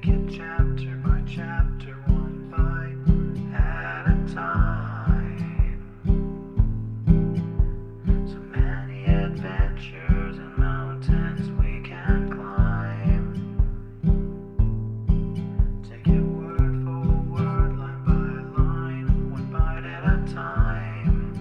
it chapter by chapter, one bite at a time. So many adventures and mountains we can climb. Take it word for word, line by line, one bite at a time.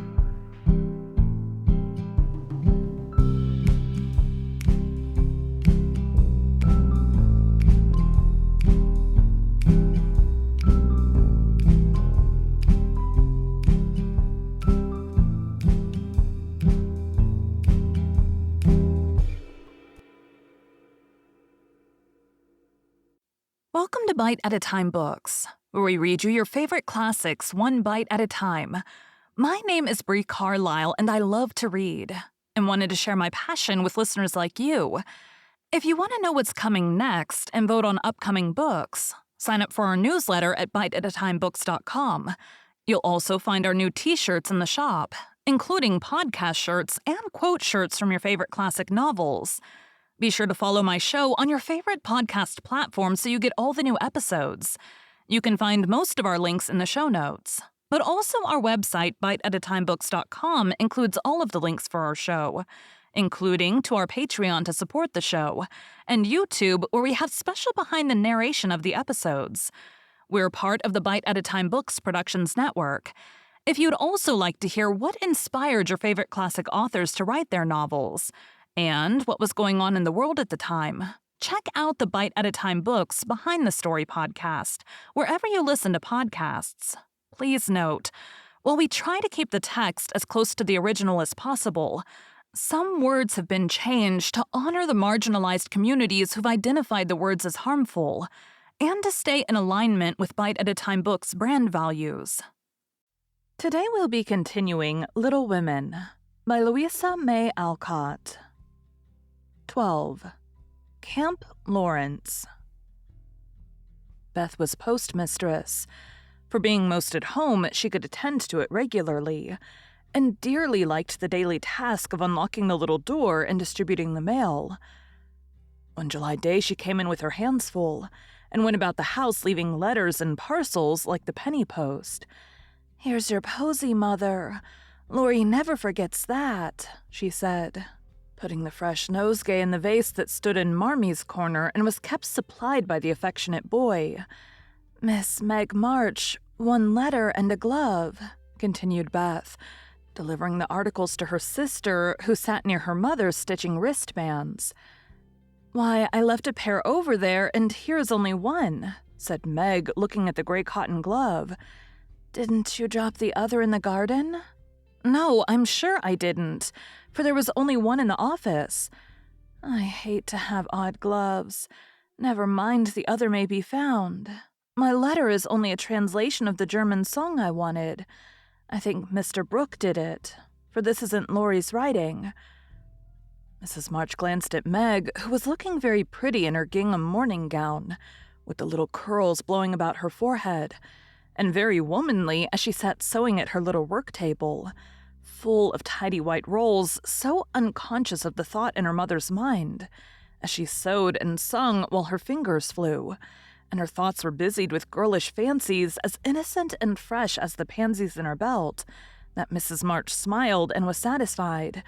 Welcome to Bite at a Time Books, where we read you your favorite classics one bite at a time. My name is Bree Carlile, and I love to read, and wanted to share my passion with listeners like you. If you want to know what's coming next and vote on upcoming books, sign up for our newsletter at biteatatimebooks.com. You'll also find our new t-shirts in the shop, including podcast shirts and quote shirts from your favorite classic novels. Be sure to follow my show on your favorite podcast platform so you get all the new episodes. You can find most of our links in the show notes. But also our website, biteatatimebooks.com, includes all of the links for our show, including to our Patreon to support the show, and YouTube, where we have special behind the narration of the episodes. We're part of the Bite at a Time Books Productions Network. If you'd also like to hear what inspired your favorite classic authors to write their novels, and what was going on in the world at the time, check out the Bite at a Time Books Behind the Story podcast, wherever you listen to podcasts. Please note, while we try to keep the text as close to the original as possible, some words have been changed to honor the marginalized communities who've identified the words as harmful, and to stay in alignment with Bite at a Time Books' brand values. Today we'll be continuing Little Women by Louisa May Alcott. 12. Camp Laurence. Beth was postmistress. For being most at home, she could attend to it regularly, and dearly liked the daily task of unlocking the little door and distributing the mail. One July day, she came in with her hands full, and went about the house leaving letters and parcels like the penny post. "Here's your posy, Mother. Laurie never forgets that," she said, putting the fresh nosegay in the vase that stood in Marmie's corner and was kept supplied by the affectionate boy. "Miss Meg March, one letter and a glove," continued Beth, delivering the articles to her sister, who sat near her mother stitching wristbands. "Why, I left a pair over there, and here's only one," said Meg, looking at the gray cotton glove. "Didn't you drop the other in the garden?" "No, I'm sure I didn't, for there was only one in the office. I hate to have odd gloves. Never mind, the other may be found. My letter is only a translation of the German song I wanted. I think Mr. Brooke did it, for this isn't Laurie's writing." Mrs. March glanced at Meg, who was looking very pretty in her gingham morning gown, with the little curls blowing about her forehead, and very womanly as she sat sewing at her little work table, full of tidy white rolls, so unconscious of the thought in her mother's mind, as she sewed and sung while her fingers flew, and her thoughts were busied with girlish fancies as innocent and fresh as the pansies in her belt, that Mrs. March smiled and was satisfied.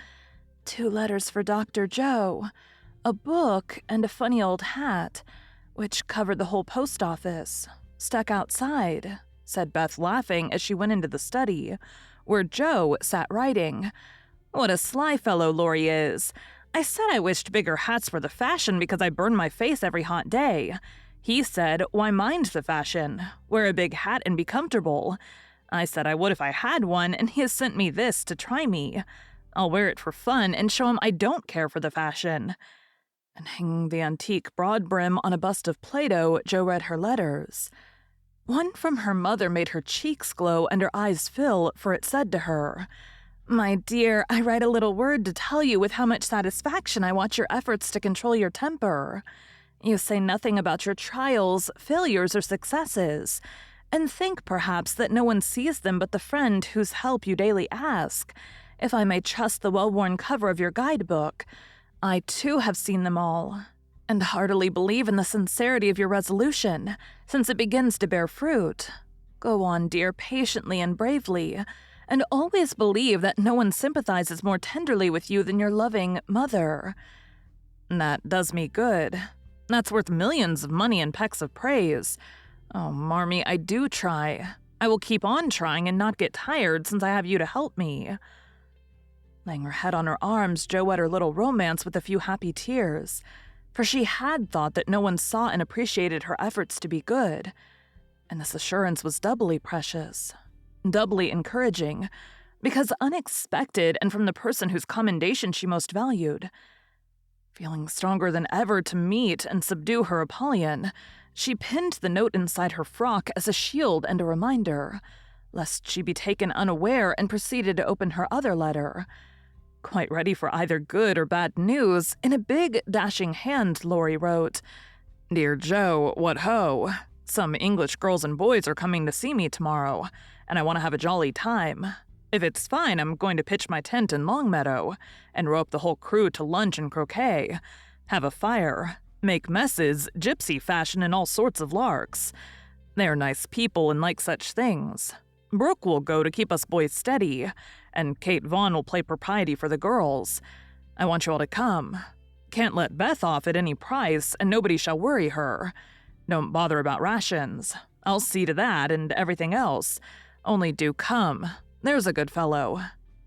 2 letters for Dr. Joe, a book, and a funny old hat, which covered the whole post office, stuck outside," said Beth, laughing as she went into the study, where Joe sat writing. "What a sly fellow Laurie is. I said I wished bigger hats were the fashion because I burn my face every hot day. He said, why mind the fashion? Wear a big hat and be comfortable. I said I would if I had one, and he has sent me this to try me. I'll wear it for fun and show him I don't care for the fashion." And hanging the antique broad brim on a bust of Plato, Joe read her letters. One from her mother made her cheeks glow and her eyes fill, for it said to her, "My dear, I write a little word to tell you with how much satisfaction I watch your efforts to control your temper. You say nothing about your trials, failures, or successes, and think, perhaps, that no one sees them but the friend whose help you daily ask. If I may trust the well-worn cover of your guidebook, I, too, have seen them all. and heartily believe in the sincerity of your resolution, since it begins to bear fruit. Go on, dear, patiently and bravely, and always believe that no one sympathizes more tenderly with you than your loving mother. That does me good. That's worth millions of money and pecks of praise. Oh, Marmee, I do try. I will keep on trying and not get tired since I have you to help me. Laying her head on her arms, Jo wet her little romance with a few happy tears, for she had thought that no one saw and appreciated her efforts to be good, and this assurance was doubly precious, doubly encouraging, because unexpected and from the person whose commendation she most valued. Feeling stronger than ever to meet and subdue her Apollyon, she pinned the note inside her frock as a shield and a reminder, lest she be taken unaware, and proceeded to open her other letter. Quite ready for either good or bad news, in a big, dashing hand, Laurie wrote, "Dear Jo, what ho! Some English girls and boys are coming to see me tomorrow, and I want to have a jolly time. If it's fine, I'm going to pitch my tent in Longmeadow, and row up the whole crew to lunch and croquet, have a fire, make messes, gypsy fashion, and all sorts of larks. They're nice people and like such things. Brooke will go to keep us boys steady, and Kate Vaughn will play propriety for the girls. I want you all to come. Can't let Beth off at any price, and nobody shall worry her. Don't bother about rations. I'll see to that and everything else. Only do come. There's a good fellow.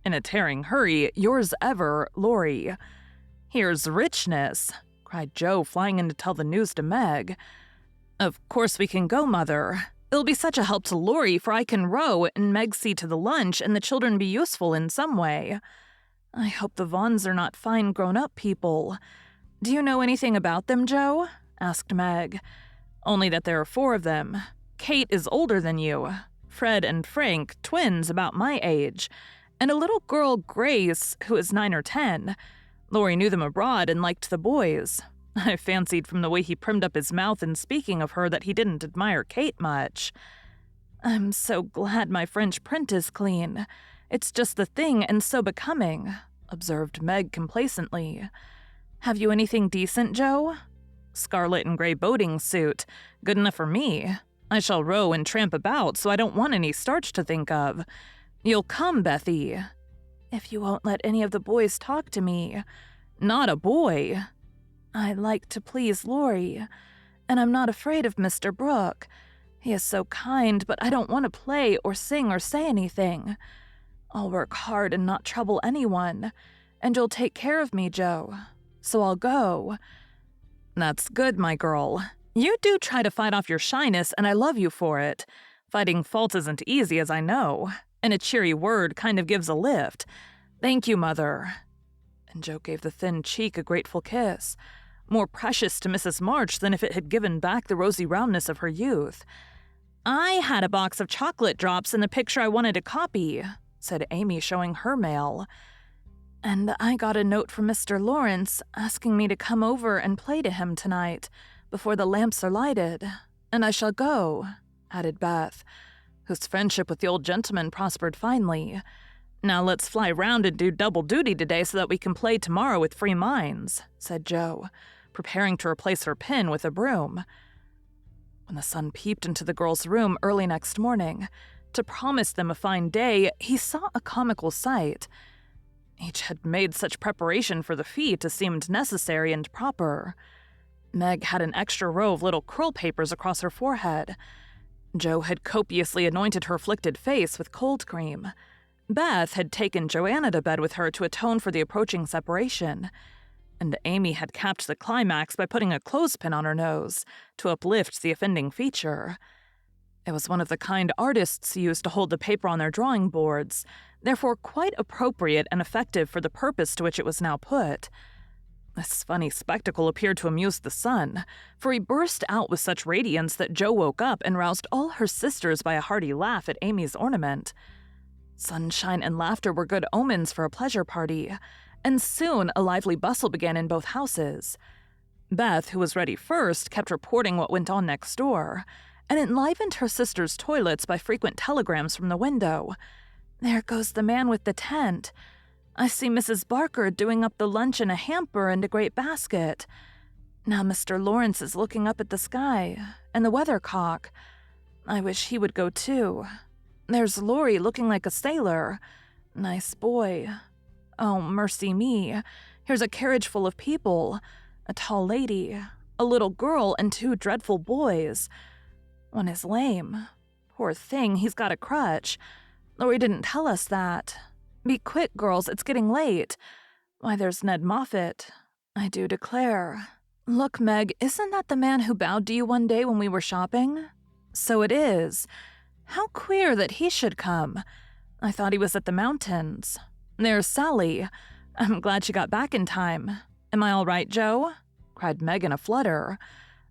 In a tearing hurry, yours ever, Laurie." "Here's richness," cried Jo, flying in to tell the news to Meg. "Of course we can go, Mother. It'll be such a help to Laurie, for I can row and Meg see to the lunch and the children be useful in some way. I hope the Vaughns are not fine grown-up people. Do you know anything about them, Jo?" asked Meg. "Only that there are 4 of them. Kate is older than you. Fred and Frank, twins about my age, and a little girl, Grace, who is 9 or 10. Laurie knew them abroad and liked the boys. I fancied from the way he primmed up his mouth in speaking of her that he didn't admire Kate much. I'm so glad my French print is clean. It's just the thing and so becoming," observed Meg complacently. "Have you anything decent, Jo?" "Scarlet and gray boating suit. Good enough for me. I shall row and tramp about, so I don't want any starch to think of. You'll come, Bethy." "If you won't let any of the boys talk to me." "Not a boy." "I like to please Laurie, and I'm not afraid of Mr. Brooke. He is so kind, but I don't want to play or sing or say anything. I'll work hard and not trouble anyone, and you'll take care of me, Jo. So I'll go." "That's good, my girl. You do try to fight off your shyness, and I love you for it. Fighting faults isn't easy, as I know, and a cheery word kind of gives a lift. Thank you, Mother." And Jo gave the thin cheek a grateful kiss, more precious to Mrs. March than if it had given back the rosy roundness of her youth. "I had a box of chocolate drops in the picture I wanted to copy," said Amy, showing her mail. "And I got a note from Mr. Laurence asking me to come over and play to him tonight, before the lamps are lighted, and I shall go," added Beth, whose friendship with the old gentleman prospered finely. "Now let's fly round and do double duty today so that we can play tomorrow with free minds," said Jo, preparing to replace her pin with a broom. When the sun peeped into the girls' room early next morning, to promise them a fine day, he saw a comical sight. Each had made such preparation for the feat as seemed necessary and proper. Meg had an extra row of little curl papers across her forehead. Jo had copiously anointed her afflicted face with cold cream. Beth had taken Joanna to bed with her to atone for the approaching separation, and Amy had capped the climax by putting a clothespin on her nose to uplift the offending feature. It was one of the kind artists used to hold the paper on their drawing boards, therefore quite appropriate and effective for the purpose to which it was now put. This funny spectacle appeared to amuse the sun, for he burst out with such radiance that Jo woke up and roused all her sisters by a hearty laugh at Amy's ornament. Sunshine and laughter were good omens for a pleasure party, and soon a lively bustle began in both houses. Beth, who was ready first, kept reporting what went on next door, and enlivened her sisters' toilets by frequent telegrams from the window. "There goes the man with the tent. I see Mrs. Barker doing up the lunch in a hamper and a great basket." Now Mr. Laurence is looking up at the sky, and the weathercock. I wish he would go too. There's Laurie looking like a sailor. Nice boy. Oh, mercy me. Here's a carriage full of people. A tall lady, a little girl, and 2 dreadful boys. One is lame. Poor thing, he's got a crutch. Laurie didn't tell us that. Be quick, girls, it's getting late. Why, there's Ned Moffat. I do declare. Look, Meg, isn't that the man who bowed to you one day when we were shopping? So it is. How queer that he should come. I thought he was at the mountains. There's Sally. I'm glad she got back in time. Am I all right, Joe? Cried Meg in a flutter.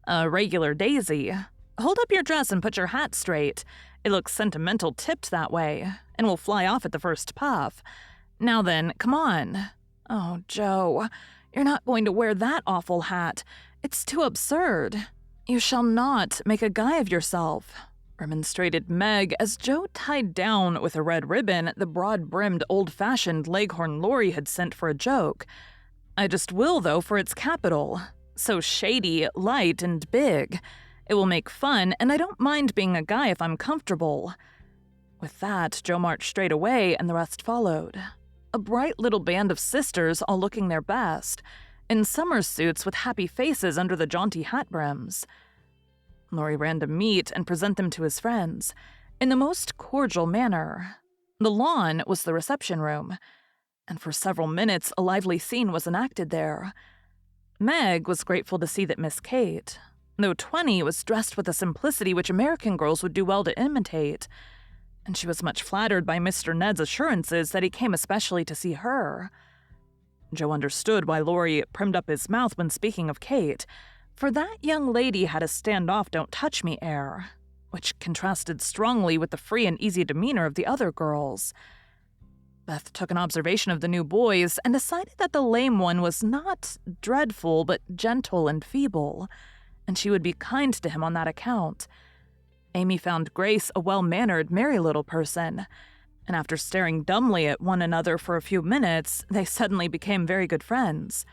A regular daisy. Hold up your dress and put your hat straight. It looks sentimental tipped that way, and will fly off at the first puff. Now then, come on. Oh, Joe, you're not going to wear that awful hat. It's too absurd. You shall not make a guy of yourself, remonstrated Meg as Joe tied down with a red ribbon the broad-brimmed old-fashioned Leghorn Laurie had sent for a joke. I just will, though, for its capital. So shady, light, and big. It will make fun, and I don't mind being a guy if I'm comfortable. With that, Joe marched straight away, and the rest followed. A bright little band of sisters all looking their best, in summer suits with happy faces under the jaunty hat brims. Laurie ran to meet and present them to his friends, in the most cordial manner. The lawn was the reception room, and for several minutes a lively scene was enacted there. Meg was grateful to see that Miss Kate, though 20, was dressed with a simplicity which American girls would do well to imitate, and she was much flattered by Mr. Ned's assurances that he came especially to see her. Joe understood why Laurie primmed up his mouth when speaking of Kate, for that young lady had a stand-off don't-touch-me air, which contrasted strongly with the free and easy demeanor of the other girls. Beth took an observation of the new boys and decided that the lame one was not dreadful but gentle and feeble, and she would be kind to him on that account. Amy found Grace a well-mannered, merry little person, and after staring dumbly at one another for a few minutes, they suddenly became very good friends.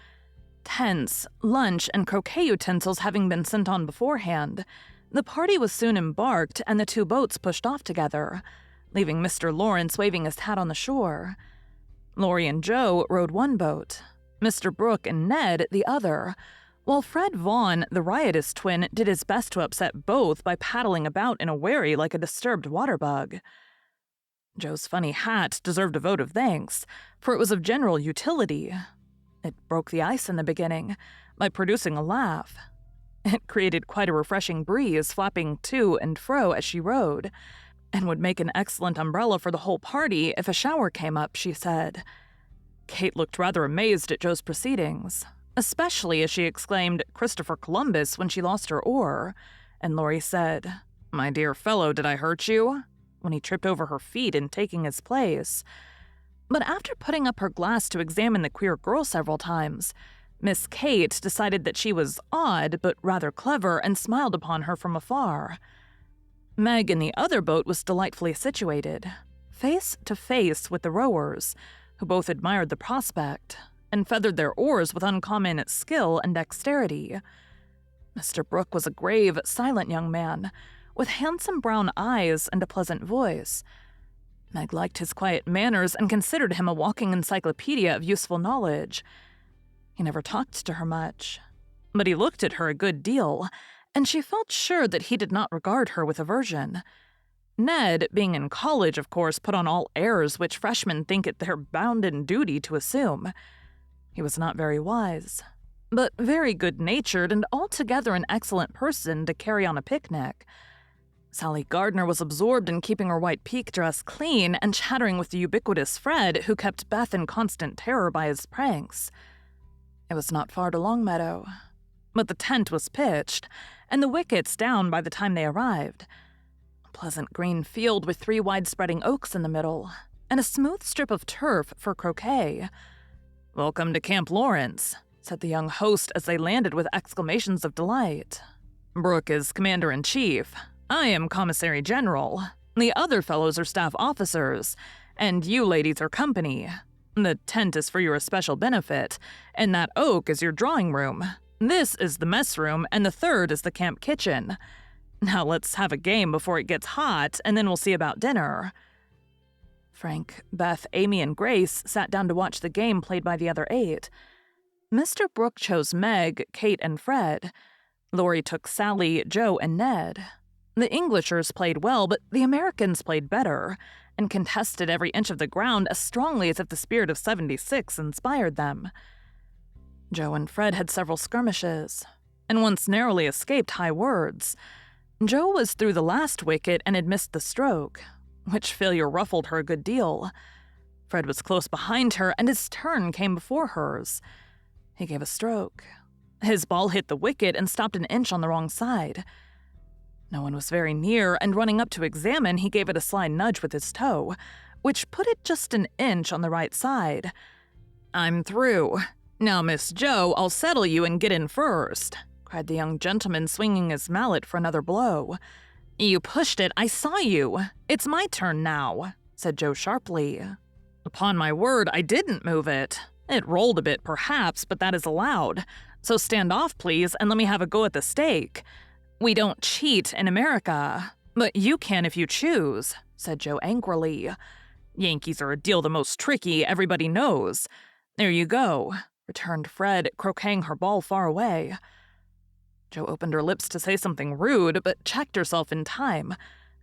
Tents, lunch, and croquet utensils having been sent on beforehand, the party was soon embarked and the 2 boats pushed off together, leaving Mr. Laurence waving his hat on the shore. Laurie and Joe rowed one boat, Mr. Brooke and Ned the other, while Fred Vaughn, the riotous twin, did his best to upset both by paddling about in a wherry like a disturbed water-bug. Joe's funny hat deserved a vote of thanks, for it was of general utility. It broke the ice in the beginning by producing a laugh. It created quite a refreshing breeze flapping to and fro as she rowed, and would make an excellent umbrella for the whole party if a shower came up, she said. Kate looked rather amazed at Joe's proceedings, especially as she exclaimed Christopher Columbus when she lost her oar, and Laurie said, "My dear fellow, did I hurt you?" when he tripped over her feet in taking his place. But after putting up her glass to examine the queer girl several times, Miss Kate decided that she was odd but rather clever and smiled upon her from afar. Meg in the other boat was delightfully situated, face to face with the rowers, who both admired the prospect and feathered their oars with uncommon skill and dexterity. Mr. Brooke was a grave, silent young man, with handsome brown eyes and a pleasant voice. Meg liked his quiet manners and considered him a walking encyclopedia of useful knowledge. He never talked to her much, but he looked at her a good deal, and she felt sure that he did not regard her with aversion. Ned, being in college, of course, put on all airs which freshmen think it their bounden duty to assume. He was not very wise, but very good-natured and altogether an excellent person to carry on a picnic. Sally Gardner was absorbed in keeping her white pique dress clean and chattering with the ubiquitous Fred, who kept Beth in constant terror by his pranks. It was not far to Longmeadow, but the tent was pitched, and the wickets down by the time they arrived. A pleasant green field with 3 wide-spreading oaks in the middle, and a smooth strip of turf for croquet. "Welcome to Camp Laurence," said the young host as they landed with exclamations of delight. "Brooke is commander-in-chief. I am commissary general. The other fellows are staff officers, and you ladies are company. The tent is for your especial benefit, and that oak is your drawing room. This is the mess room, and the third is the camp kitchen. Now let's have a game before it gets hot, and then we'll see about dinner." Frank, Beth, Amy, and Grace sat down to watch the game played by the other 8. Mr. Brooke chose Meg, Kate, and Fred. Laurie took Sally, Joe, and Ned. The Englishers played well, but the Americans played better, and contested every inch of the ground as strongly as if the spirit of '76 inspired them. Joe and Fred had several skirmishes, and once narrowly escaped high words. Joe was through the last wicket and had missed the stroke, which failure ruffled her a good deal. Fred was close behind her, and his turn came before hers. He gave a stroke. His ball hit the wicket and stopped an inch on the wrong side. No one was very near, and running up to examine, he gave it a sly nudge with his toe, which put it just an inch on the right side. "I'm through. Now, Miss Joe, I'll settle you and get in first," cried the young gentleman, swinging his mallet for another blow. "You pushed it. I saw you. It's my turn now," said Joe sharply. "Upon my word, I didn't move it. It rolled a bit, perhaps, but that is allowed. So stand off, please, and let me have a go at the stake. We don't cheat in America, but you can if you choose," said Joe angrily. "Yankees are a deal the most tricky, everybody knows. There you go," returned Fred, croqueting her ball far away. Joe opened her lips to say something rude, but checked herself in time,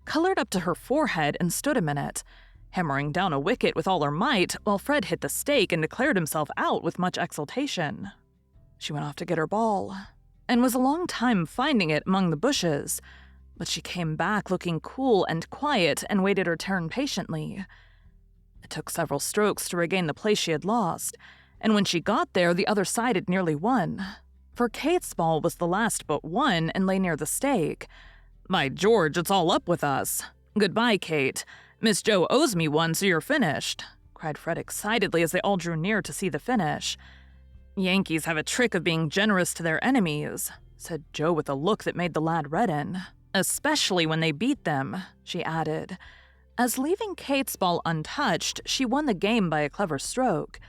colored up to her forehead, and stood a minute, hammering down a wicket with all her might, while Fred hit the stake and declared himself out with much exultation. She went off to get her ball, and was a long time finding it among the bushes, but she came back looking cool and quiet and waited her turn patiently. It took several strokes to regain the place she had lost, and when she got there, the other side had nearly won, for Kate's ball was the last but one and lay near the stake. "By George, it's all up with us. Goodbye, Kate. Miss Joe owes me one, so you're finished," cried Fred excitedly as they all drew near to see the finish. "Yankees have a trick of being generous to their enemies," said Joe with a look that made the lad redden. "Especially when they beat them," she added, as leaving Kate's ball untouched, she won the game by a clever stroke.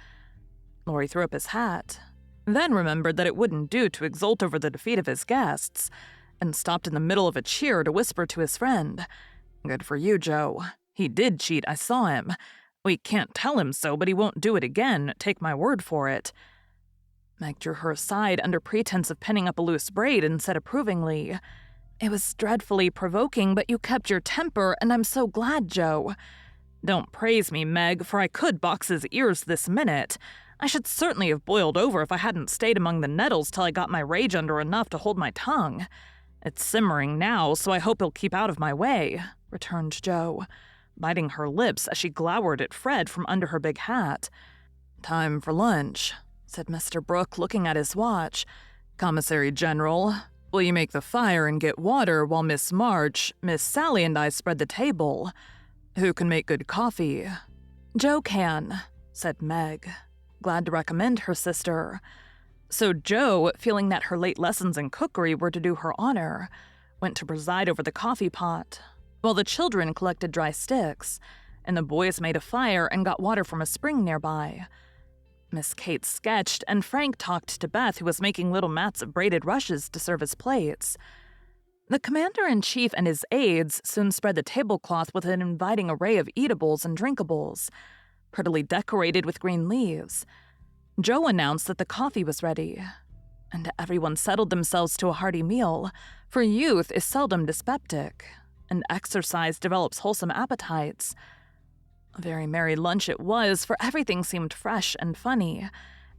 Laurie threw up his hat, then remembered that it wouldn't do to exult over the defeat of his guests, and stopped in the middle of a cheer to whisper to his friend, "Good for you, Joe. He did cheat, I saw him. We can't tell him so, but he won't do it again, take my word for it." Meg drew her aside under pretense of pinning up a loose braid and said approvingly, "It was dreadfully provoking, but you kept your temper, and I'm so glad, Joe." "Don't praise me, Meg, for I could box his ears this minute. I should certainly have boiled over if I hadn't stayed among the nettles till I got my rage under enough to hold my tongue. It's simmering now, so I hope he'll keep out of my way," returned Joe, biting her lips as she glowered at Fred from under her big hat. "Time for lunch," said Mr. Brooke, looking at his watch. "Commissary General, will you make the fire and get water while Miss March, Miss Sally, and I spread the table? Who can make good coffee?" "Joe can," said Meg, glad to recommend her sister. So Joe, feeling that her late lessons in cookery were to do her honor, went to preside over the coffee pot, while the children collected dry sticks, and the boys made a fire and got water from a spring nearby. Miss Kate sketched, and Frank talked to Beth, who was making little mats of braided rushes to serve as plates. The commander-in-chief and his aides soon spread the tablecloth with an inviting array of eatables and drinkables, prettily decorated with green leaves. Joe announced that the coffee was ready, and everyone settled themselves to a hearty meal, for youth is seldom dyspeptic, and exercise develops wholesome appetites. A very merry lunch it was, for everything seemed fresh and funny,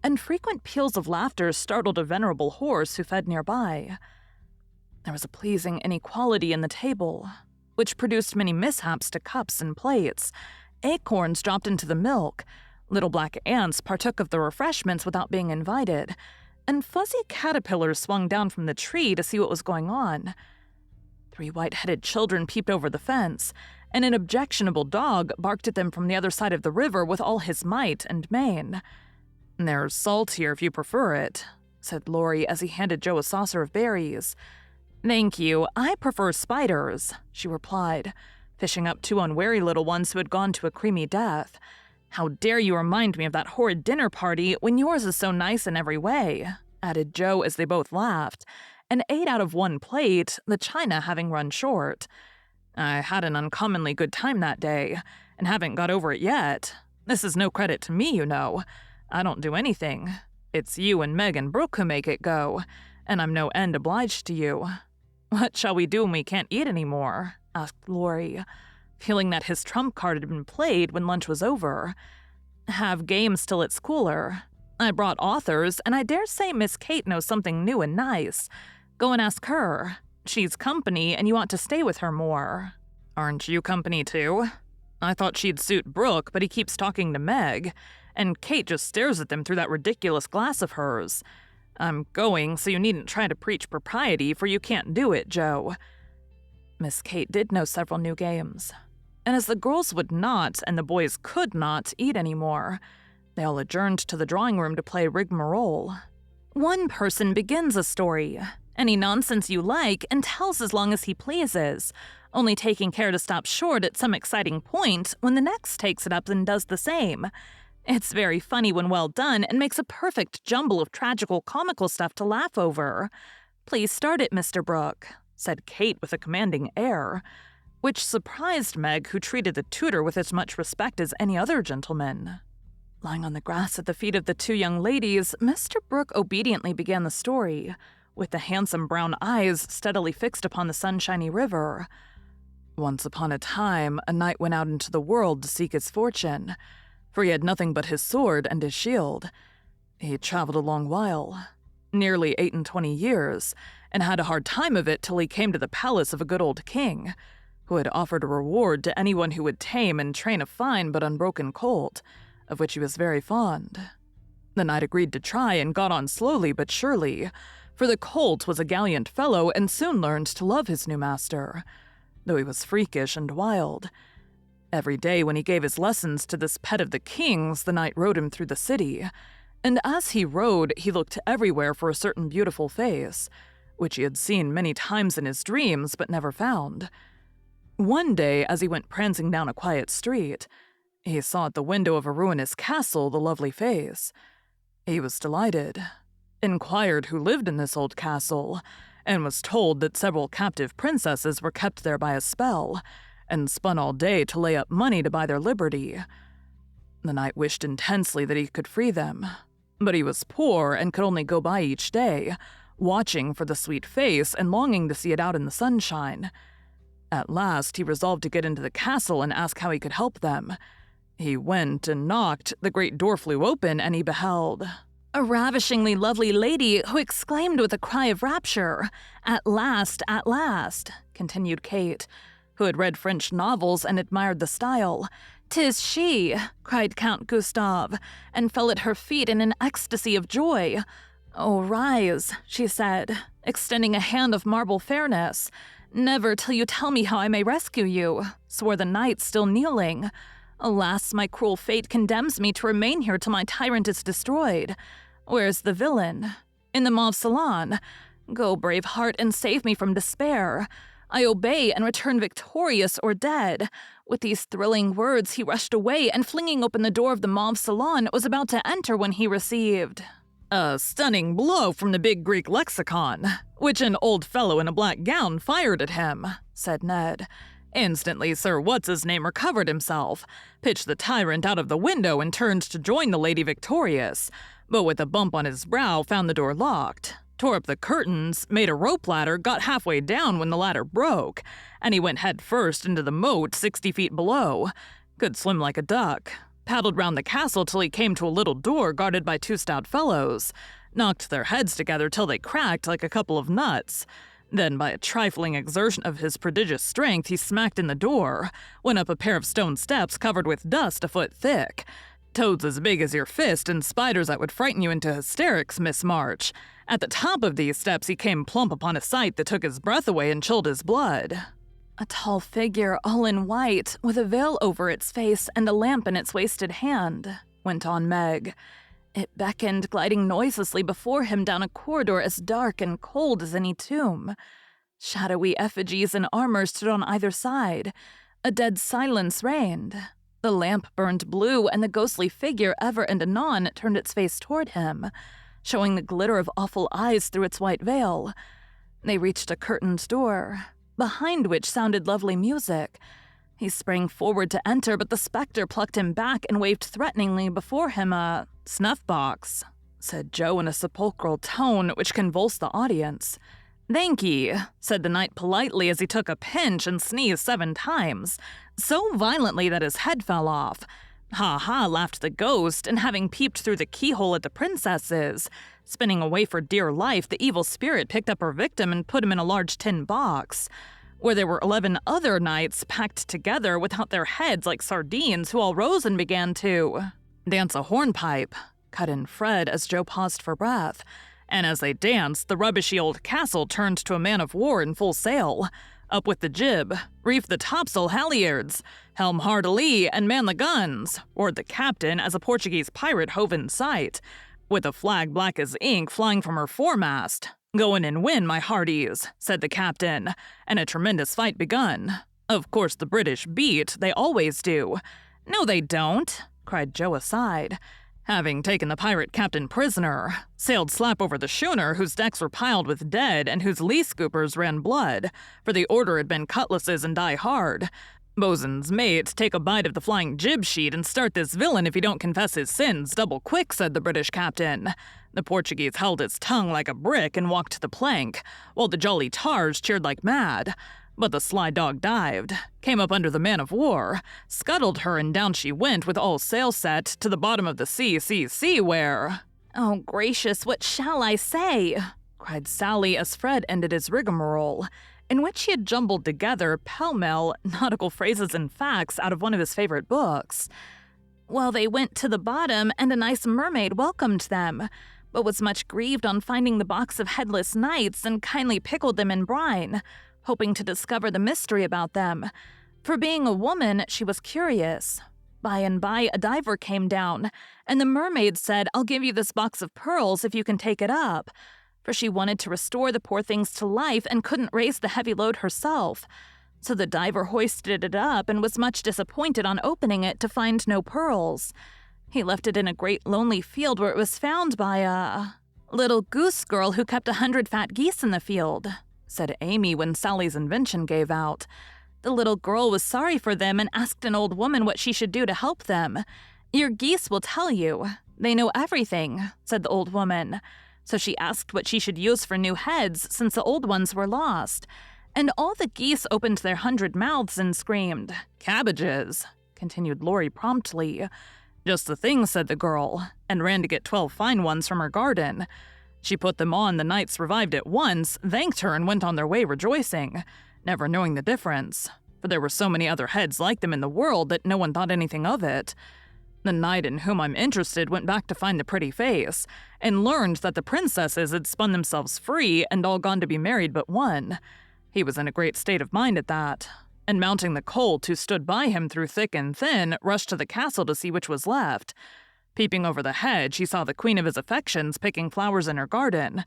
and frequent peals of laughter startled a venerable horse who fed nearby. There was a pleasing inequality in the table, which produced many mishaps to cups and plates. Acorns dropped into the milk, little black ants partook of the refreshments without being invited, and fuzzy caterpillars swung down from the tree to see what was going on. 3 white-headed children peeped over the fence, and an objectionable dog barked at them from the other side of the river with all his might and main. "There's salt here if you prefer it," said Laurie as he handed Joe a saucer of berries. "Thank you, I prefer spiders," she replied, fishing up 2 unwary little ones who had gone to a creamy death. "How dare you remind me of that horrid dinner party when yours is so nice in every way?" added Joe as they both laughed, and ate out of one plate, the china having run short. I had an uncommonly good time that day, and haven't got over it yet. This is no credit to me, you know. I don't do anything. It's you and Meg and Brooke who make it go, and I'm no end obliged to you. What shall we do when we can't eat any more? Asked Laurie, feeling that his trump card had been played when lunch was over. Have games till it's cooler. I brought authors, and I dare say Miss Kate knows something new and nice. Go and ask her. She's company, and you ought to stay with her more. Aren't you company too? I thought she'd suit Brooke, but he keeps talking to Meg, and Kate just stares at them through that ridiculous glass of hers. I'm going, so you needn't try to preach propriety, for you can't do it, Joe. Miss Kate did know several new games, and as the girls would not, and the boys could not, eat any more, they all adjourned to the drawing room to play rigmarole. One person begins a story, any nonsense you like, and tells as long as he pleases, only taking care to stop short at some exciting point when the next takes it up and does the same. It's very funny when well done and makes a perfect jumble of tragical comical stuff to laugh over. Please start it, Mr. Brooke, said Kate with a commanding air, which surprised Meg, who treated the tutor with as much respect as any other gentleman. Lying on the grass at the feet of the two young ladies, Mr. Brooke obediently began the story, with the handsome brown eyes steadily fixed upon the sunshiny river. Once upon a time, a knight went out into the world to seek his fortune, for he had nothing but his sword and his shield. He traveled a long while, nearly 28 years, and had a hard time of it till he came to the palace of a good old king, who had offered a reward to anyone who would tame and train a fine but unbroken colt, of which he was very fond. The knight agreed to try and got on slowly but surely, for the colt was a gallant fellow and soon learned to love his new master, though he was freakish and wild. Every day when he gave his lessons to this pet of the king's, the knight rode him through the city, and as he rode, he looked everywhere for a certain beautiful face, which he had seen many times in his dreams but never found. One day, as he went prancing down a quiet street, he saw at the window of a ruinous castle the lovely face. He was delighted, inquired who lived in this old castle, and was told that several captive princesses were kept there by a spell, and spun all day to lay up money to buy their liberty. The knight wished intensely that he could free them, but he was poor and could only go by each day, watching for the sweet face and longing to see it out in the sunshine. At last he resolved to get into the castle and ask how he could help them. He went and knocked, the great door flew open, and he beheld a ravishingly lovely lady who exclaimed with a cry of rapture, at last," continued Kate, who had read French novels and admired the style. "'Tis she," cried Count Gustave, and fell at her feet in an ecstasy of joy. "Oh, rise," she said, extending a hand of marble fairness. "Never till you tell me how I may rescue you," swore the knight, still kneeling. "Alas, my cruel fate condemns me to remain here till my tyrant is destroyed. Where's the villain? In the Mauve Salon. Go, brave heart, and save me from despair. I obey and return victorious or dead." With these thrilling words, he rushed away, and flinging open the door of the Mauve Salon, was about to enter when he received a stunning blow from the big Greek lexicon, which an old fellow in a black gown fired at him, said Ned. Instantly, Sir What's-his-name recovered himself, pitched the tyrant out of the window, and turned to join the lady victorious, but with a bump on his brow found the door locked, tore up the curtains, made a rope ladder, got halfway down when the ladder broke, and he went head first into the moat 60 feet below. Could swim like a duck. Paddled round the castle till he came to a little door guarded by two stout fellows, knocked their heads together till they cracked like a couple of nuts. Then, by a trifling exertion of his prodigious strength, he smacked in the door, went up a pair of stone steps covered with dust a foot thick. Toads as big as your fist and spiders that would frighten you into hysterics, Miss March. At the top of these steps he came plump upon a sight that took his breath away and chilled his blood. A tall figure, all in white, with a veil over its face and a lamp in its wasted hand, went on Meg. It beckoned, gliding noiselessly before him down a corridor as dark and cold as any tomb. Shadowy effigies in armor stood on either side. A dead silence reigned. The lamp burned blue, and the ghostly figure ever and anon turned its face toward him. showing the glitter of awful eyes through its white veil. They reached a curtained door, behind which sounded lovely music. He sprang forward to enter, but the specter plucked him back and waved threateningly before him. "A snuff box," said Joe in a sepulchral tone which convulsed the audience. "Thank ye," said the knight politely as he took a pinch and sneezed 7 times, so violently that his head fell off. "Ha ha," laughed the ghost, and having peeped through the keyhole at the princesses, spinning away for dear life, the evil spirit picked up her victim and put him in a large tin box, where there were 11 other knights packed together without their heads like sardines, who all rose and began to dance a hornpipe, cut in Fred as Joe paused for breath. And as they danced, the rubbishy old castle turned to a man of war in full sail. "Up with the jib, reef the topsail halyards, helm hard alee, and man the guns," roared the captain as a Portuguese pirate hove in sight, with a flag black as ink flying from her foremast. "Go in and win, my hearties," said the captain, and a tremendous fight begun. "Of course the British beat, they always do." "No, they don't," cried Joe aside. "Having taken the pirate captain prisoner, sailed slap over the schooner whose decks were piled with dead and whose lee scoopers ran blood, for the order had been cutlasses and die hard. Bosun's mate, take a bite of the flying jib sheet and start this villain if he don't confess his sins double quick," said the British captain. The Portuguese held his tongue like a brick and walked to the plank, while the jolly tars cheered like mad. But the sly dog dived, came up under the man of war, scuttled her, and down she went with all sail set to the bottom of the sea, where— "Oh, gracious, what shall I say?" cried Sally as Fred ended his rigmarole, in which he had jumbled together, pell-mell, nautical phrases and facts out of one of his favorite books. "Well, they went to the bottom, and a nice mermaid welcomed them, but was much grieved on finding the box of headless knights and kindly pickled them in brine, hoping to discover the mystery about them. For being a woman, she was curious. By and by, a diver came down, and the mermaid said, 'I'll give you this box of pearls if you can take it up,' for she wanted to restore the poor things to life and couldn't raise the heavy load herself. So the diver hoisted it up and was much disappointed on opening it to find no pearls. He left it in a great lonely field where it was found by a little goose girl who kept 100 fat geese in the field," said Amy when Sally's invention gave out. "The little girl was sorry for them and asked an old woman what she should do to help them. 'Your geese will tell you. They know everything,' said the old woman. So she asked what she should use for new heads since the old ones were lost. And all the geese opened their 100 mouths and screamed, 'Cabbages,'" continued Laurie promptly. "Just the thing," said the girl, and ran to get 12 fine ones from her garden. She put them on, the knights revived at once, thanked her, and went on their way rejoicing, never knowing the difference, for there were so many other heads like them in the world that no one thought anything of it. The knight in whom I'm interested went back to find the pretty face, and learned that the princesses had spun themselves free and all gone to be married but one. He was in a great state of mind at that, and mounting the colt who stood by him through thick and thin, rushed to the castle to see which was left. Peeping over the hedge, he saw the queen of his affections picking flowers in her garden.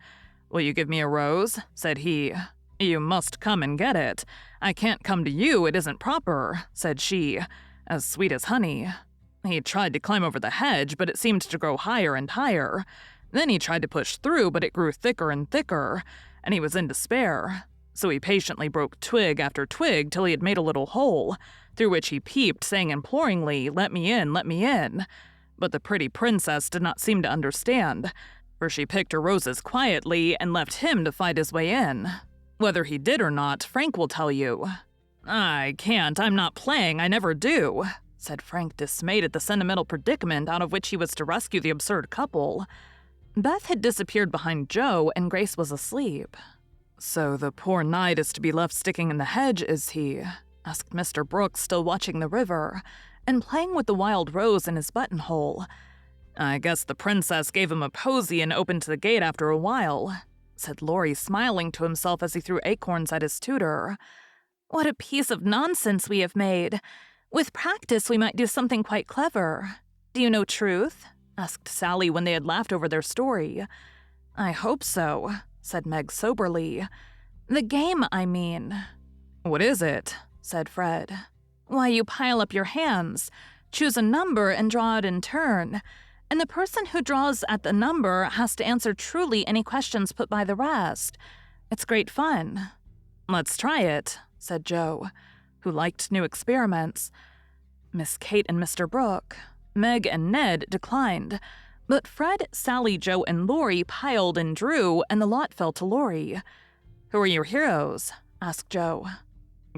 'Will you give me a rose?' said he. 'You must come and get it. I can't come to you, it isn't proper,' said she, as sweet as honey. He tried to climb over the hedge, but it seemed to grow higher and higher. Then he tried to push through, but it grew thicker and thicker, and he was in despair. So he patiently broke twig after twig till he had made a little hole, through which he peeped, saying imploringly, 'Let me in, let me in.' But the pretty princess did not seem to understand, for she picked her roses quietly and left him to fight his way in. Whether he did or not, Frank will tell you." "I can't, I'm not playing, I never do," said Frank, dismayed at the sentimental predicament out of which he was to rescue the absurd couple. Beth had disappeared behind Joe, and Grace was asleep. "So the poor knight is to be left sticking in the hedge, is he?" asked Mr. Brooks, still watching the river, and playing with the wild rose in his buttonhole. "I guess the princess gave him a posy and opened the gate after a while," said Laurie, smiling to himself as he threw acorns at his tutor. "What a piece of nonsense we have made. With practice, we might do something quite clever. Do you know Truth?" asked Sally when they had laughed over their story. "I hope so," said Meg soberly. "The game, I mean." "What is it?" said Fred. "Why, you pile up your hands, choose a number, and draw it in turn. and the person who draws at the number has to answer truly any questions put by the rest. It's great fun." "Let's try it," said Joe, who liked new experiments. Miss Kate and Mr. Brooke, Meg and Ned declined, but Fred, Sally, Joe, and Laurie piled and drew, and the lot fell to Laurie. "Who are your heroes?" asked Joe.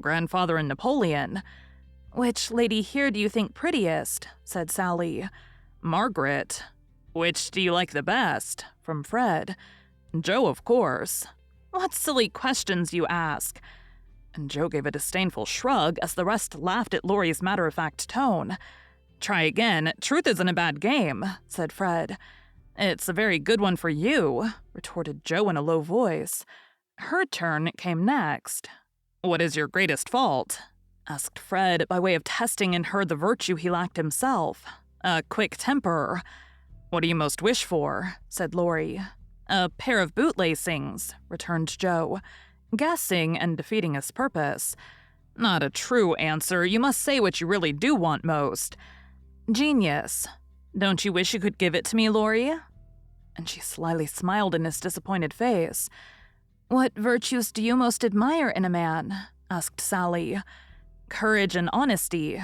"Grandfather and Napoleon." "Which lady here do you think prettiest?" said Sally. "Margaret." "Which do you like the best?" from Fred. "Joe, of course." "What silly questions you ask." And Joe gave a disdainful shrug as the rest laughed at Laurie's matter-of-fact tone. "Try again. Truth isn't a bad game," said Fred. "It's a very good one for you," retorted Joe in a low voice. Her turn came next. "What is your greatest fault?" asked Fred by way of testing in her the virtue he lacked himself. "A quick temper." "What do you most wish for?" said Laurie. "A pair of bootlacings," returned Joe, guessing and defeating his purpose. "Not a true answer. You must say what you really do want most." "Genius. Don't you wish you could give it to me, Laurie?" And she slyly smiled in his disappointed face. "What virtues do you most admire in a man?" asked Sally. "Courage and honesty."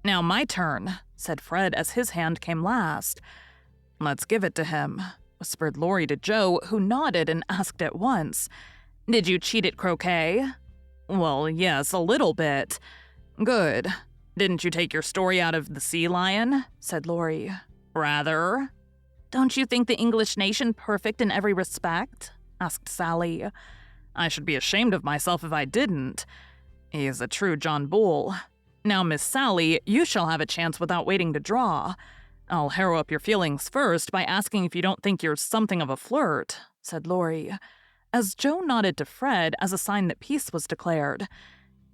"Now my turn," said Fred as his hand came last. "Let's give it to him," whispered Laurie to Joe, who nodded and asked at once, "Did you cheat at croquet?" "Well, yes, a little bit." "Good. Didn't you take your story out of The Sea Lion?" said Laurie. "Rather." "Don't you think the English nation perfect in every respect?" asked Sally. "I should be ashamed of myself if I didn't. He is a true John Bull. Now, Miss Sally, you shall have a chance without waiting to draw. I'll harrow up your feelings first by asking if you don't think you're something of a flirt," said Laurie, as Joe nodded to Fred as a sign that peace was declared.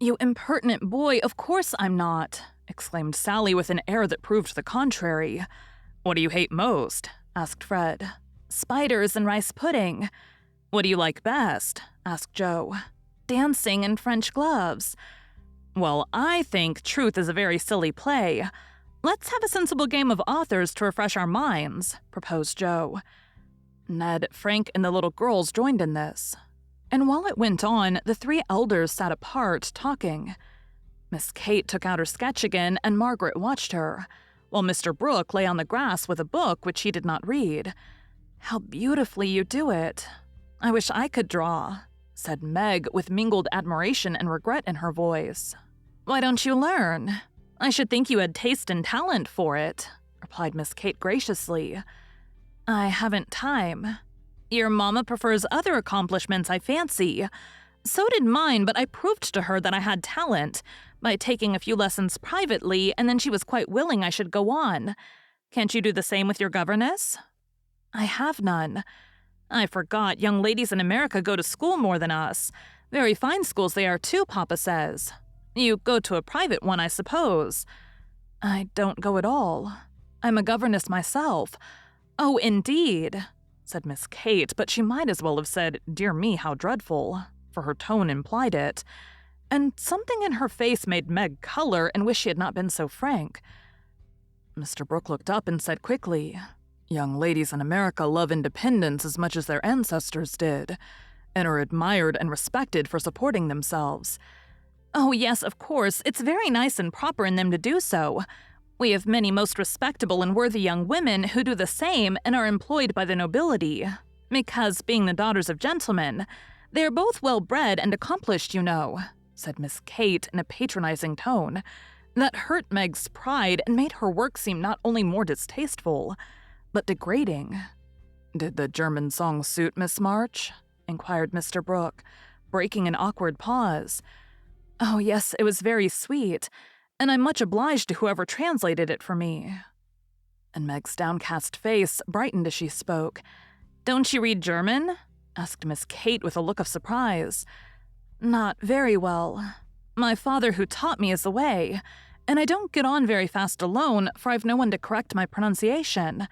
"You impertinent boy, of course I'm not," exclaimed Sally with an air that proved the contrary. "What do you hate most?" asked Fred. "Spiders and rice pudding." "What do you like best?" asked Joe. "Dancing and French gloves." "Well, I think truth is a very silly play. Let's have a sensible game of authors to refresh our minds," proposed Joe. Ned, Frank, and the little girls joined in this. And while it went on, the three elders sat apart, talking. Miss Kate took out her sketch again, and Margaret watched her, while Mr. Brooke lay on the grass with a book which he did not read. "How beautifully you do it. I wish I could draw," said Meg with mingled admiration and regret in her voice. "Why don't you learn? I should think you had taste and talent for it," replied Miss Kate graciously. "I haven't time. Your mamma prefers other accomplishments, I fancy. So did mine, but I proved to her that I had talent by taking a few lessons privately, and then she was quite willing I should go on. Can't you do the same with your governess?" "I have none. I forgot, young ladies in America go to school more than us. Very fine schools they are too, Papa says. You go to a private one, I suppose." "I don't go at all. I'm a governess myself." "Oh, indeed," said Miss Kate, but she might as well have said, "Dear me, how dreadful," for her tone implied it. And something in her face made Meg color and wish she had not been so frank. Mr. Brooke looked up and said quickly, "Young ladies in America love independence as much as their ancestors did, and are admired and respected for supporting themselves." "Oh, yes, of course. It's very nice and proper in them to do so. We have many most respectable and worthy young women who do the same and are employed by the nobility, because, being the daughters of gentlemen, they are both well-bred and accomplished, you know," said Miss Kate in a patronizing tone that hurt Meg's pride and made her work seem not only more distasteful, but degrading. "Did the German song suit Miss March?" inquired Mr. Brooke, breaking an awkward pause. "Oh, yes, it was very sweet, and I'm much obliged to whoever translated it for me." And Meg's downcast face brightened as she spoke. "Don't you read German?" asked Miss Kate with a look of surprise. "Not very well. My father who taught me is away, and I don't get on very fast alone, for I've no one to correct my pronunciation."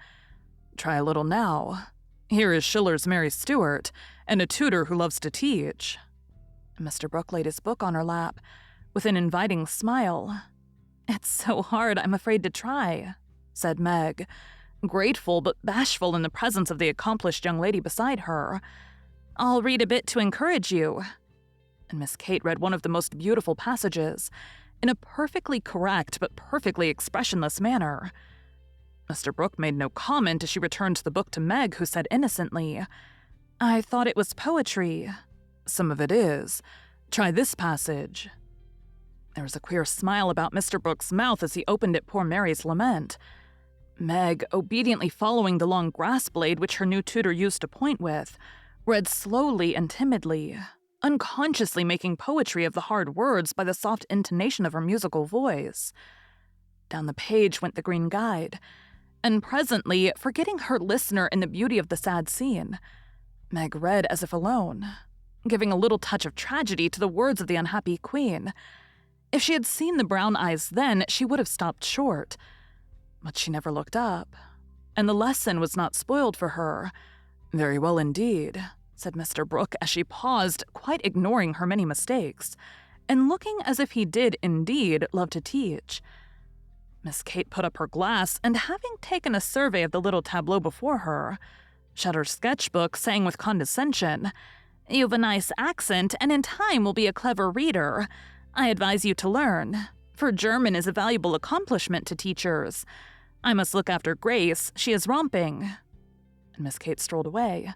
"Try a little now. Here is Schiller's Mary Stuart, and a tutor who loves to teach." Mr. Brooke laid his book on her lap with an inviting smile. "It's so hard, I'm afraid to try," said Meg, grateful but bashful in the presence of the accomplished young lady beside her. "I'll read a bit to encourage you." And Miss Kate read one of the most beautiful passages, in a perfectly correct but perfectly expressionless manner. Mr. Brooke made no comment as she returned the book to Meg, who said innocently, "I thought it was poetry." "Some of it is. Try this passage." There was a queer smile about Mr. Brooke's mouth as he opened at poor Mary's lament. Meg, obediently following the long grass blade which her new tutor used to point with, read slowly and timidly, unconsciously making poetry of the hard words by the soft intonation of her musical voice. Down the page went the green guide, and presently, forgetting her listener in the beauty of the sad scene, Meg read as if alone, giving a little touch of tragedy to the words of the unhappy queen. If she had seen the brown eyes then, she would have stopped short. But she never looked up, and the lesson was not spoiled for her. "Very well indeed," said Mr. Brooke as she paused, quite ignoring her many mistakes, and looking as if he did indeed love to teach. Miss Kate put up her glass, and having taken a survey of the little tableau before her, shut her sketchbook, saying with condescension, "You've a nice accent, and in time will be a clever reader. I advise you to learn, for German is a valuable accomplishment to teachers. I must look after Grace, she is romping." And Miss Kate strolled away,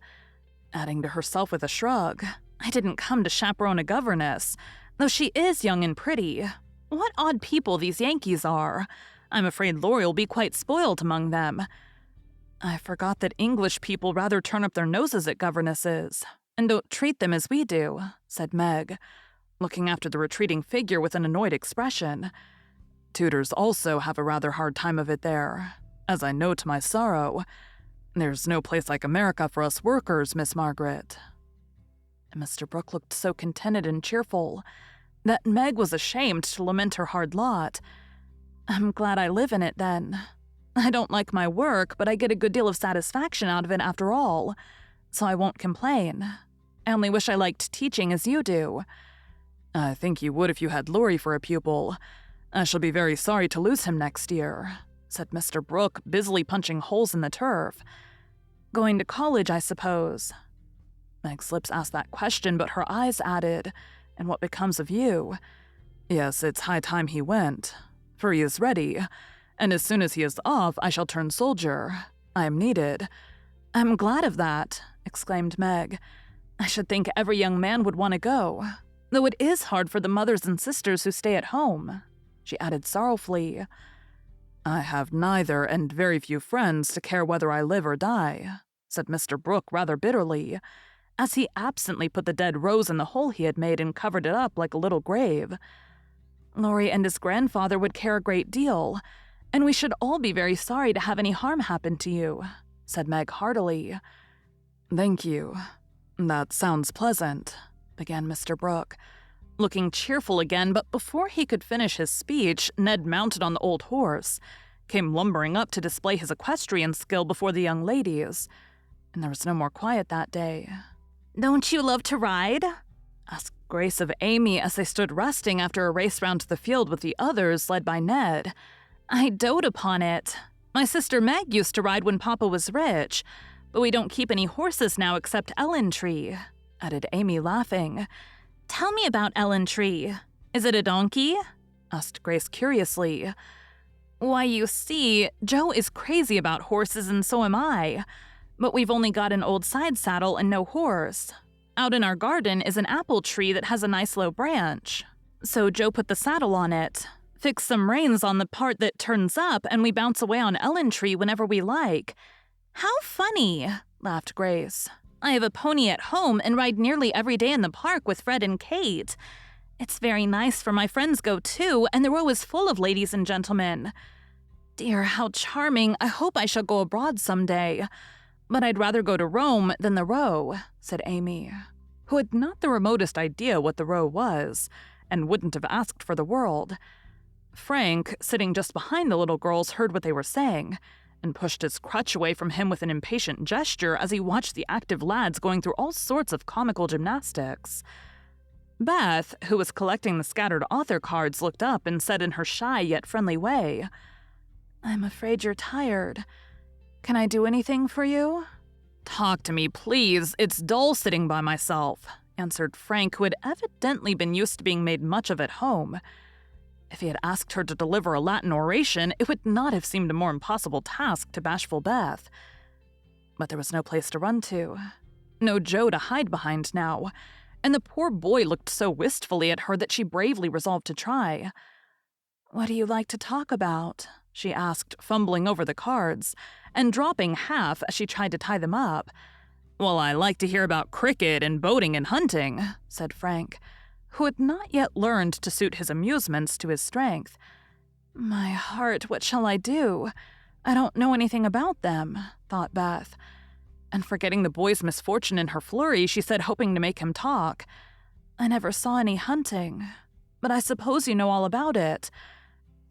adding to herself with a shrug, "I didn't come to chaperone a governess, though she is young and pretty. What odd people these Yankees are. I'm afraid Laurie will be quite spoiled among them. I forgot that English people rather turn up their noses at governesses, and don't treat them as we do," said Meg, looking after the retreating figure with an annoyed expression. "Tutors also have a rather hard time of it there, as I know to my sorrow. There's no place like America for us workers, Miss Margaret." And Mr. Brooke looked so contented and cheerful that Meg was ashamed to lament her hard lot. "I'm glad I live in it, then. I don't like my work, but I get a good deal of satisfaction out of it after all, so I won't complain. I only wish I liked teaching as you do." "I think you would if you had Laurie for a pupil. I shall be very sorry to lose him next year," said Mr. Brooke, busily punching holes in the turf. "Going to college, I suppose?" Meg's lips asked that question, but her eyes added, "And what becomes of you?" "Yes, it's high time he went, for he is ready, and as soon as he is off, I shall turn soldier. I am needed." "I'm glad of that," exclaimed Meg. "I should think every young man would want to go, though it is hard for the mothers and sisters who stay at home," she added sorrowfully. "I have neither, and very few friends to care whether I live or die," said Mr. Brooke rather bitterly, as he absently put the dead rose in the hole he had made and covered it up like a little grave. "Laurie and his grandfather would care a great deal, and we should all be very sorry to have any harm happen to you," said Meg heartily. "Thank you. That sounds pleasant," began Mr. Brooke, looking cheerful again, but before he could finish his speech, Ned mounted on the old horse, came lumbering up to display his equestrian skill before the young ladies, and there was no more quiet that day. "Don't you love to ride?" asked Grace of Amy as they stood resting after a race round the field with the others, led by Ned. "I dote upon it. My sister Meg used to ride when Papa was rich, but we don't keep any horses now except Ellen-Tree," added Amy, laughing. "Tell me about Ellen-Tree. Is it a donkey?" asked Grace curiously. "Why, you see, Joe is crazy about horses and so am I, but we've only got an old side saddle and no horse. Out in our garden is an apple tree that has a nice low branch. So Joe put the saddle on it, fixed some reins on the part that turns up, and we bounce away on Ellen-Tree whenever we like." "How funny," laughed Grace. "I have a pony at home and ride nearly every day in the park with Fred and Kate. It's very nice, for my friends go too, and the row is full of ladies and gentlemen. Dear, how charming. I hope I shall go abroad some day. But I'd rather go to Rome than the row," said Amy, who had not the remotest idea what the row was, and wouldn't have asked for the world. Frank, sitting just behind the little girls, heard what they were saying, and pushed his crutch away from him with an impatient gesture as he watched the active lads going through all sorts of comical gymnastics. Beth, who was collecting the scattered author cards, looked up and said in her shy yet friendly way, "I'm afraid you're tired. Can I do anything for you? Talk to me, please. It's dull sitting by myself, answered Frank, who had evidently been used to being made much of at home. If he had asked her to deliver a Latin oration, it would not have seemed a more impossible task to bashful Beth. But there was no place to run to, no Joe to hide behind now, and the poor boy looked so wistfully at her that she bravely resolved to try. "What do you like to talk about?" she asked, fumbling over the cards, and dropping half as she tried to tie them up. "Well, I like to hear about cricket and boating and hunting," said Frank, who had not yet learned to suit his amusements to his strength. "My heart, what shall I do? I don't know anything about them," thought Beth. And forgetting the boy's misfortune in her flurry, she said, hoping to make him talk, "I never saw any hunting, but I suppose you know all about it."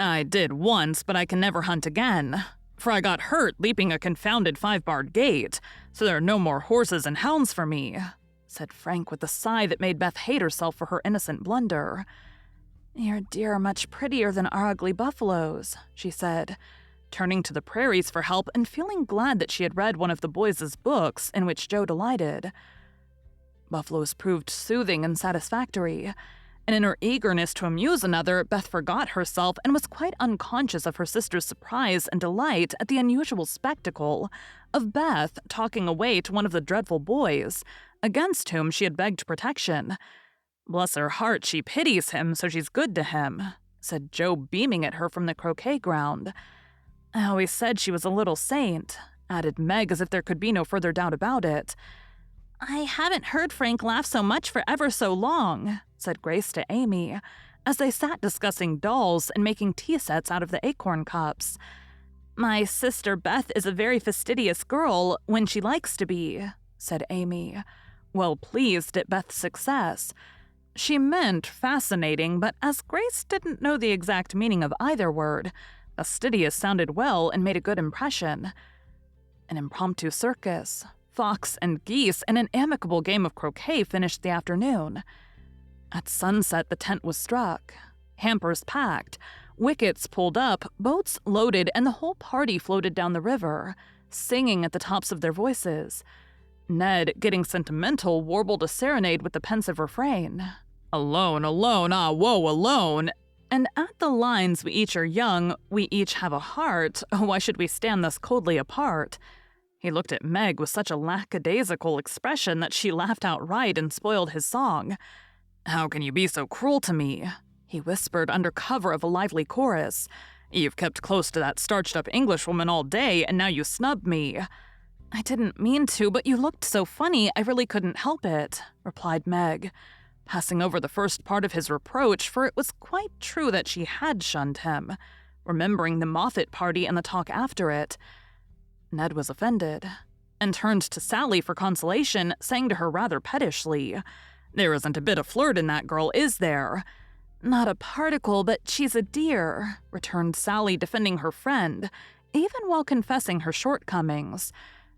"I did once, but I can never hunt again, for I got hurt leaping a confounded 5-barred gate, so there are no more horses and hounds for me," said Frank with a sigh that made Beth hate herself for her innocent blunder. "Your deer are much prettier than our ugly buffaloes," she said, turning to the prairies for help and feeling glad that she had read one of the boys' books in which Joe delighted. Buffaloes proved soothing and satisfactory, and in her eagerness to amuse another, Beth forgot herself and was quite unconscious of her sister's surprise and delight at the unusual spectacle of Beth talking away to one of the dreadful boys, against whom she had begged protection. "Bless her heart, she pities him, so she's good to him," said Joe, beaming at her from the croquet ground. "I always said she was a little saint," added Meg, as if there could be no further doubt about it. "I haven't heard Frank laugh so much for ever so long," said Grace to Amy, as they sat discussing dolls and making tea sets out of the acorn cups. "My sister Beth is a very fastidious girl when she likes to be," said Amy, well pleased at Beth's success. She meant fascinating, but as Grace didn't know the exact meaning of either word, fastidious sounded well and made a good impression. An impromptu circus, fox and geese, and an amicable game of croquet finished the afternoon. At sunset, the tent was struck, hampers packed, wickets pulled up, boats loaded, and the whole party floated down the river, singing at the tops of their voices. Ned, getting sentimental, warbled a serenade with the pensive refrain, "Alone, alone, ah, woe, alone," and at the lines, "We each are young, we each have a heart, why should we stand thus coldly apart?" He looked at Meg with such a lackadaisical expression that she laughed outright and spoiled his song. "How can you be so cruel to me?" he whispered under cover of a lively chorus. "You've kept close to that starched-up Englishwoman all day, and now you snub me." "I didn't mean to, but you looked so funny, I really couldn't help it," replied Meg, passing over the first part of his reproach, for it was quite true that she had shunned him, remembering the Moffat party and the talk after it. Ned was offended, and turned to Sally for consolation, saying to her rather pettishly, "There isn't a bit of flirt in that girl, is there?" "Not a particle, but she's a dear," returned Sally, defending her friend, even while confessing her shortcomings.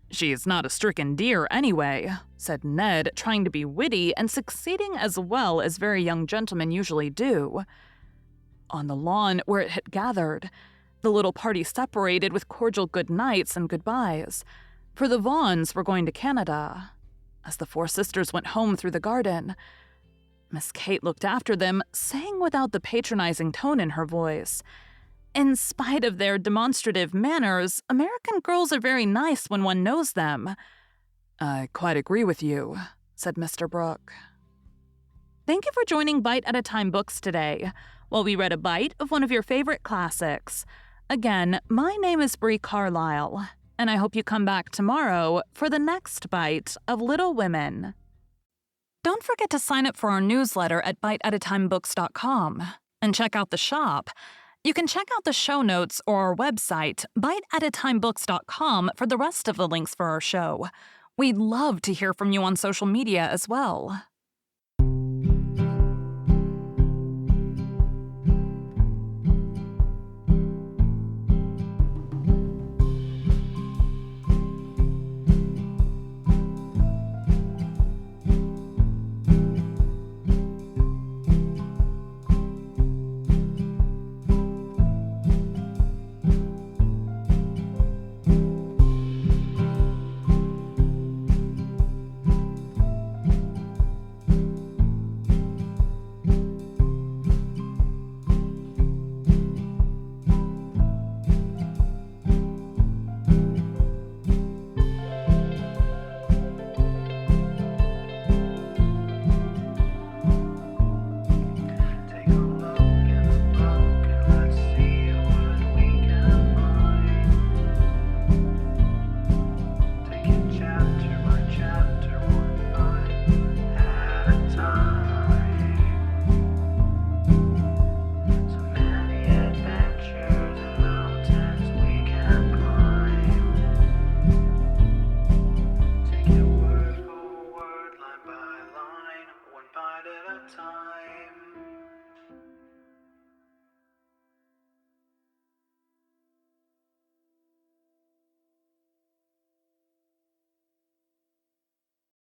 "She's not a stricken deer, anyway," said Ned, trying to be witty and succeeding as well as very young gentlemen usually do. On the lawn where it had gathered, the little party separated with cordial good nights and goodbyes, for the Vaughns were going to Canada. As the four sisters went home through the garden, Miss Kate looked after them, saying without the patronizing tone in her voice, "In spite of their demonstrative manners, American girls are very nice when one knows them." "I quite agree with you," said Mr. Brooke. Thank you for joining Bite at a Time Books today, while we read a bite of one of your favorite classics. Again, my name is Bree Carlile, and I hope you come back tomorrow for the next bite of Little Women. Don't forget to sign up for our newsletter at biteatatimebooks.com and check out the shop. You can check out the show notes or our website, biteatatimebooks.com, for the rest of the links for our show. We'd love to hear from you on social media as well.